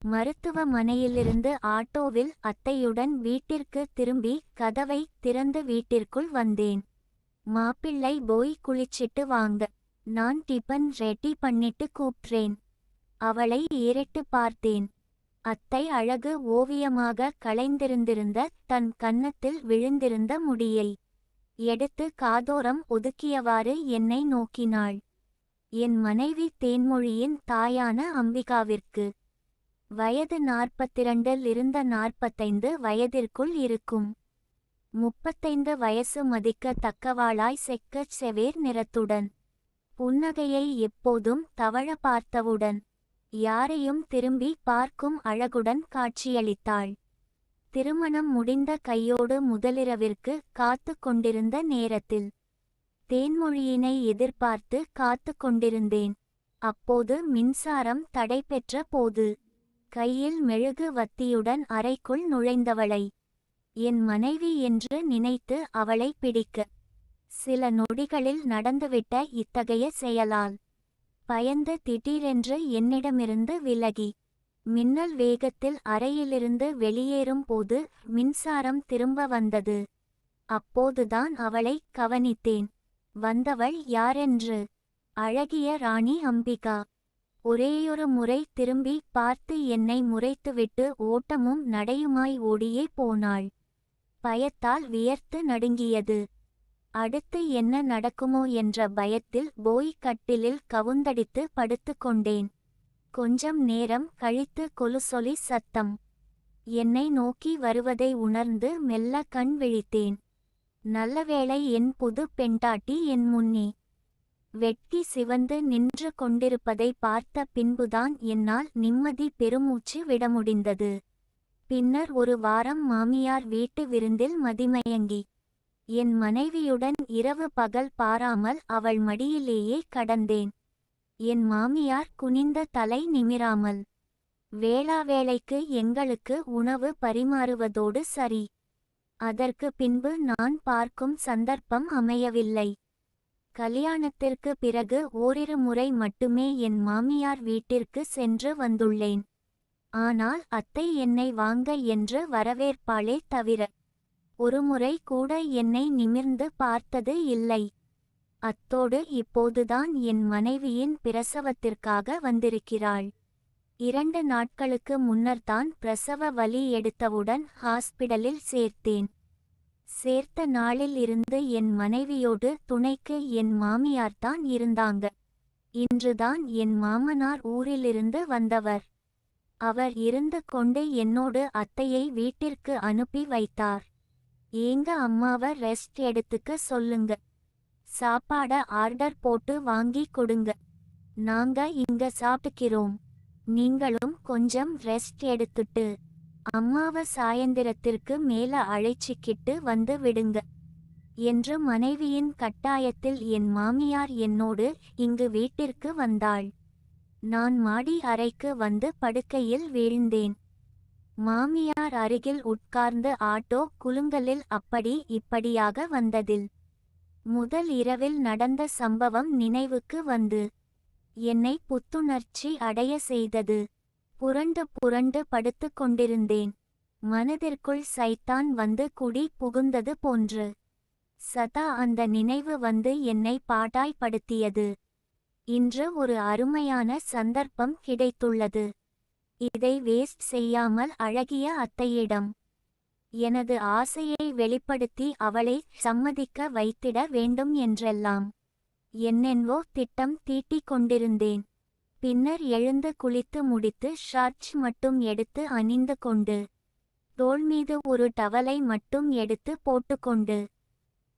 மருத்துவமனையிலிருந்து ஆட்டோவில் அத்தையுடன் வீட்டிற்கு திரும்பி கதவை திறந்து வீட்டிற்குள் வந்தேன். மாப்பிள்ளை போய் குளிச்சிட்டு வாங்க, நான் டிபன் ரெடி பண்ணிட்டு கூப்பிட்றேன். அவளை ஏறிட்டு பார்த்தேன். அத்தை அழகு ஓவியமாக களைந்திருந்திருந்த தன் கன்னத்தில் விழுந்திருந்த முடியை எடுத்து காதோரம் ஒதுக்கியவாறு என்னை நோக்கினாள். என் மனைவி தேன்மொழியின் தாயான அம்பிகாவிற்கு வயது 42 இருந்த 45 வயதிற்குள் இருக்கும். 35 வயசு மதிக்க தக்கவாளாய் செக்கச் செவேர் நிறத்துடன், புன்னகையை எப்போதும் தவழ பார்த்தவுடன், யாரையும் திரும்பி பார்க்கும் அழகுடன் காட்சியளித்தாள். திருமணம் முடிந்த கையோடு முதலிரவிற்கு காத்து கொண்டிருந்த நேரத்தில் தேன்மொழியினை எதிர்பார்த்து காத்து கொண்டிருந்தேன். அப்போது மின்சாரம் தடை பெற்ற போது கையில் மெழுகு வத்தியுடன் அறைக்குள் நுழைந்தவளை என் மனைவி என்று நினைத்து அவளை பிடிக்க சில நொடிகளில் நடந்துவிட்ட இத்தகைய செயலால் பயந்து திடீரென்று என்னிடமிருந்து விலகி மின்னல் வேகத்தில் அறையிலிருந்து வெளியேறும் போது மின்சாரம் திரும்ப வந்தது. அப்போதுதான் அவளை கவனித்தேன். வந்தவள் யாரென்று. அழகிய ராணி அம்பிகா. ஒரேயொரு முறை திரும்பி பார்த்து என்னை முறைத்துவிட்டு ஓட்டமும் நடையுமாய் ஓடியே போனாள். பயத்தால் வியர்த்து நடுங்கியது. அடுத்து என்ன நடக்குமோ என்ற பயத்தில் போய் கட்டிலில் கவுந்தடித்து படுத்து கொண்டேன். கொஞ்சம் நேரம் கழித்து கொலுசொலி சத்தம் என்னை நோக்கி வருவதை உணர்ந்து மெல்ல கண் விழித்தேன். நல்லவேளை என் புது பெண்டாட்டி என் முன்னே வெட்கி சிவந்து நின்று கொண்டிருப்பதை பார்த்த பின்புதான் என்னால் நிம்மதி பெருமூச்சு விட முடிந்தது. பின்னர் ஒரு வாரம் மாமியார் வீட்டு விருந்தில் மதிமயங்கி என் மனைவியுடன் இரவு பகல் பாராமல் அவள் மடியிலேயே கடந்தேன். என் மாமியார் குனிந்த தலை நிமிராமல் வேளாவேளைக்கு எங்களுக்கு உணவு பரிமாறுவதோடு சரி. அதற்கு பின்பு நான் பார்க்கும் சந்தர்ப்பம் அமையவில்லை. கல்யாணத்திற்கு பிறகு ஓரிரு முறை மட்டுமே என் மாமியார் வீட்டிற்கு சென்று வந்துள்ளேன். ஆனால் அத்தை என்னை வாங்க என்று வரவேற்பாளே தவிர ஒருமுறை கூட என்னை நிமிர்ந்து பார்த்தது இல்லை. அத்தோடு இப்போதுதான் என் மனைவியின் பிரசவத்திற்காக வந்திருக்கிறாள். 2 நாட்களுக்கு முன்னர்தான் பிரசவ வலி எடுத்தவுடன் ஹாஸ்பிடலில் சேர்த்தேன். சேர்த்த நாளில் இருந்து என் மனைவியோடு துணைக்கு என் மாமியார்தான் இருந்தாங்க. இன்றுதான் என் மாமனார் ஊரிலிருந்து வந்தவர். அவர் இருந்து கொண்டு என்னோடு அத்தையை வீட்டிற்கு அனுப்பி வைத்தார். ஏங்க அம்மாவை ரெஸ்ட் எடுத்துக்க சொல்லுங்க, சாப்பாட ஆர்டர் போட்டு வாங்கி கொடுங்க, நாங்க இங்க சாப்பிட்டுக்கிறோம், நீங்களும் கொஞ்சம் ரெஸ்ட் எடுத்துட்டு அம்மாவை சாயந்திரத்திற்கு மேல அழைச்சிக்கிட்டு வந்து விடுங்க என்று மனைவியின் கட்டாயத்தில் என் மாமியார் என்னோடு இங்கு வீட்டிற்கு வந்தாள். நான் மாடி அறைக்கு வந்து படுக்கையில் வீழ்ந்தேன். மாமியார் அருகில் உட்கார்ந்து ஆட்டோ குலுங்கலில் அப்படி இப்படியாக வந்ததில் முதல் இரவில் நடந்த சம்பவம் நினைவுக்கு வந்து என்னை புத்துணர்ச்சி அடைய செய்தது. புரண்டு புரண்டு படுத்து கொண்டிருந்தேன். மனதிற்குள் சைத்தான் வந்து குடி புகுந்தது போன்று சதா அந்த நினைவு வந்து என்னை பாடாய்படுத்தியது. இன்று ஒரு அருமையான சந்தர்ப்பம் கிடைத்துள்ளது. இதை வேஸ்ட் செய்யாமல் அழகிய அத்தையிடம் எனது ஆசையை வெளிப்படுத்தி அவளை சம்மதிக்க வைத்திட வேண்டும் என்றெல்லாம் என்னென்வோ திட்டம் தீட்டிக் கொண்டிருந்தேன். பின்னர் எழுந்து குளித்து முடித்து ஷர்ட்ஸ் மட்டும் எடுத்து அணிந்து கொண்டு தோள் மீது ஒரு டவலை மட்டும் எடுத்து போட்டுக்கொண்டு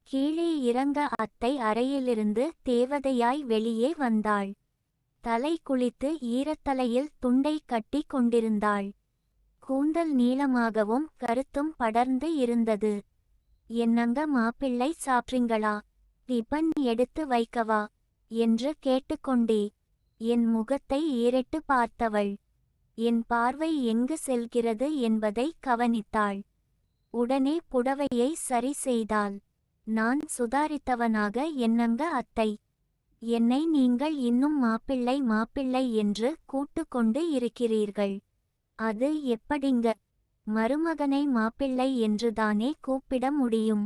கீழே இறங்க அத்தை அறையிலிருந்து தேவதையாய் வெளியே வந்தாள். தலை குளித்து ஈரத்தலையில் துண்டை கட்டி கொண்டிருந்தாள். கூந்தல் நீளமாகவும் கருத்தும் படர்ந்து இருந்தது. என்னங்க மாப்பிள்ளை சாப்பிட்றீங்களா, டிபன் எடுத்து வைக்கவா என்று கேட்டுக்கொண்டே என் முகத்தை ஏறிட்டு பார்த்தவள் என் பார்வை எங்கு செல்கிறது என்பதை கவனித்தாள். உடனே புடவையை சரி செய்தாள். நான் சுதாரித்தவனாக என்னங்க அத்தை, என்னை நீங்கள் இன்னும் மாப்பிள்ளை மாப்பிள்ளை என்று கூட்டு கொண்டு இருக்கிறீர்கள். அது எப்படிங்க? மருமகனை மாப்பிள்ளை என்றுதானே கூப்பிட முடியும்?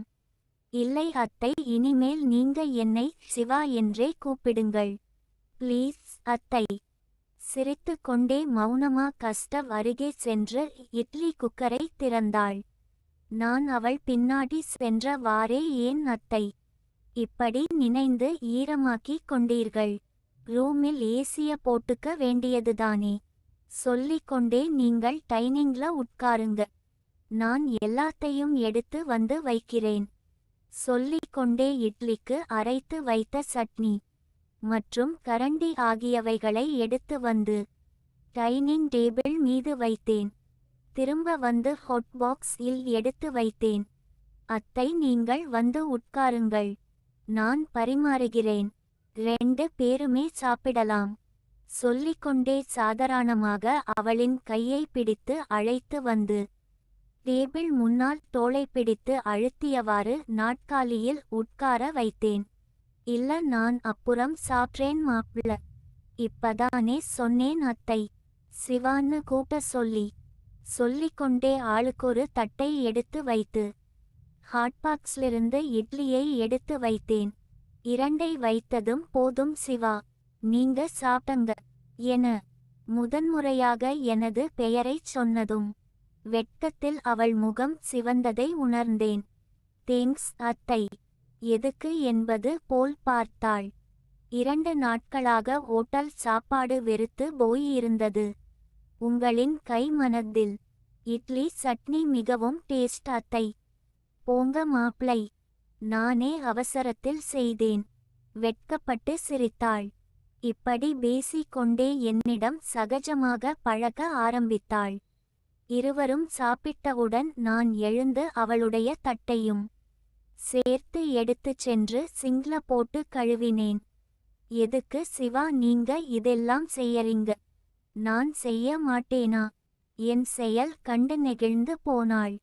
இல்லை அத்தை, இனிமேல் நீங்க என்னை சிவா என்றே கூப்பிடுங்கள் ப்ளீஸ் அத்தை. சிரித்து கொண்டே மௌனமா கஸ்டவ் அருகே சென்று இட்லி குக்கரை திறந்தாள். நான் அவள் பின்னாடி சென்றவாறே, ஏன் அத்தை இப்படி நினைந்து ஈரமாக்கிக் கொண்டீர்கள்? ரூமில் ஏசிய போட்டுக்க வேண்டியதுதானே? சொல்லிக் கொண்டே நீங்கள் டைனிங்ல உட்காருங்க, நான் எல்லாத்தையும் எடுத்து வந்து வைக்கிறேன். சொல்லிக் கொண்டே இட்லிக்கு அரைத்து வைத்த சட்னி மற்றும் கரண்டி ஆகியவைகளை எடுத்து வந்து டைனிங் டேபிள் மீது வைத்தேன். திரும்ப வந்து ஹாட் பாக்ஸ் இல் எடுத்து வைத்தேன். அத்தை, நீங்கள் வந்து உட்காருங்கள், நான் பரிமாறுகிறேன், 2 பேருமே சாப்பிடலாம். சொல்லிக்கொண்டே சாதாரணமாக அவளின் கையை பிடித்து அழைத்து வந்து டேபிள் முன்னால் தோளை பிடித்து அழுத்தியவாறு நாட்காலியில் உட்கார வைத்தேன். இல்ல, நான் அப்புறம் சாப்பிட்றேன் மாப்ள, இப்பதானே சொன்னேன் அத்தை, சிவான்னு கூட்ட சொல்லிக்கொண்டே ஆளுக்கொரு தட்டை எடுத்து வைத்து ஹாட்பாக்ஸ்லிருந்து இட்லியை எடுத்து வைத்தேன். 2ஐ வைத்ததும் போதும் சிவா, நீங்க சாப்பிட்டங்க என முதன்முறையாக எனது பெயரைச் சொன்னதும் வெட்கத்தில் அவள் முகம் சிவந்ததை உணர்ந்தேன். தேங்க்ஸ் அத்தை. எதுக்கு என்பது போல் பார்த்தாள். 2 நாட்களாக ஓட்டல் சாப்பாடு வெறுத்து போயிருந்தது. உங்களின் கை மனதில் இட்லி சட்னி மிகவும் டேஸ்ட் அத்தை. போங்க மாப்ளை, நானே அவசரத்தில் செய்தேன். வெட்கப்பட்டு சிரித்தாள். இப்படி பேசிக்கொண்டே என்னிடம் சகஜமாக பழக ஆரம்பித்தாள். இருவரும் சாப்பிட்டவுடன் நான் எழுந்து அவளுடைய தட்டையும் சேர்த்து எடுத்துச் சென்று சிங்க்ல போட்டு கழுவினேன். எதுக்கு சிவா நீங்க இதெல்லாம் செய்யறீங்க? நான் செய்ய மாட்டேனா? என் செயல் கண்டு நெகிழ்ந்து போனாள்.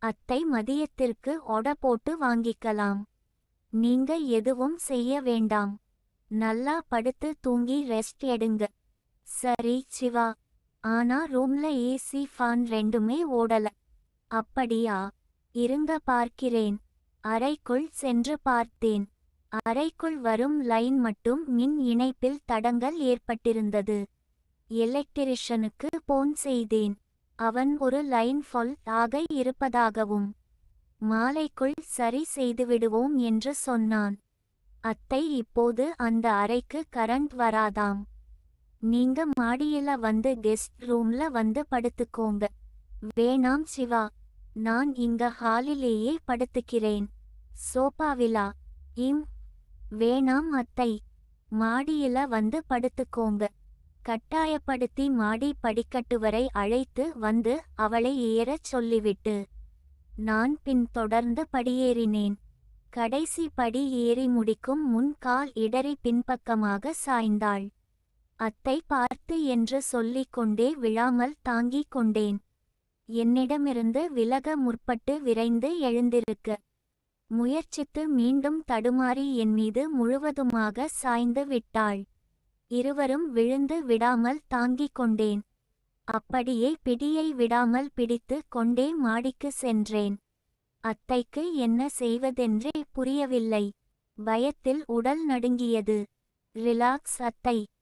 அத்தை, மதியத்திற்கு ஆர்டர் போட்டு வாங்கிக்கலாம், நீங்க எதுவும் செய்ய வேண்டாம், நல்லா படுத்து தூங்கி ரெஸ்ட் எடுங்க. சரி சிவா, ஆனா ரூம்ல ஏசி ஃபேன் 2மே ஓடல. அப்படியா? இருங்க பார்க்கிறேன். அறைக்குள் சென்று பார்த்தேன். அறைக்குள் வரும் லைன் மட்டும் மின் இணைப்பில் தடங்கல் ஏற்பட்டிருந்தது. எலக்ட்ரிஷனுக்கு போன் செய்தேன். அவன் ஒரு லைன் ஃபால்ட் ஆக இருப்பதாகவும் மாலைக்குள் சரி செய்துவிடுவோம் என்று சொன்னான். அத்தை, இப்போது அந்த அறைக்கு கரண்ட் வராதாம். நீங்க மாடியில வந்து கெஸ்ட் ரூம்ல வந்து படுத்துக்கோங்க. வேணாம் சிவா, நான் இங்க ஹாலிலேயே படுத்துக்கிறேன். சோபாவிலா? வேணாம் அத்தை, மாடியில வந்து படுத்துக்கோங்க. கட்டாயப்படுத்தி மாடி படிக்கட்டு வரை அழைத்து வந்து அவளை ஏறச் சொல்லிவிட்டு நான் பின்தொடர்ந்து படியேறினேன். கடைசி படி ஏறி முடிக்கும் முன் கால் இடறி பின்பக்கமாக சாய்ந்தாள். அத்தை பார்த்து என்று சொல்லிக் கொண்டே விழாமல் தாங்கிக் கொண்டேன். என்னிடமிருந்து விலக முற்பட்டு விரைந்து எழுந்திருக்க முயற்சித்து மீண்டும் தடுமாறி என் மீது முழுவதுமாக சாய்ந்து விட்டாள். இருவரும் விழுந்து விடாமல் தாங்கிக் கொண்டேன். அப்படியே பிடியை விடாமல் பிடித்து கொண்டே மாடிக்கு சென்றேன். அத்தைக்கு என்ன செய்வதென்றே புரியவில்லை. பயத்தில் உடல் நடுங்கியது. ரிலாக்ஸ் அத்தை,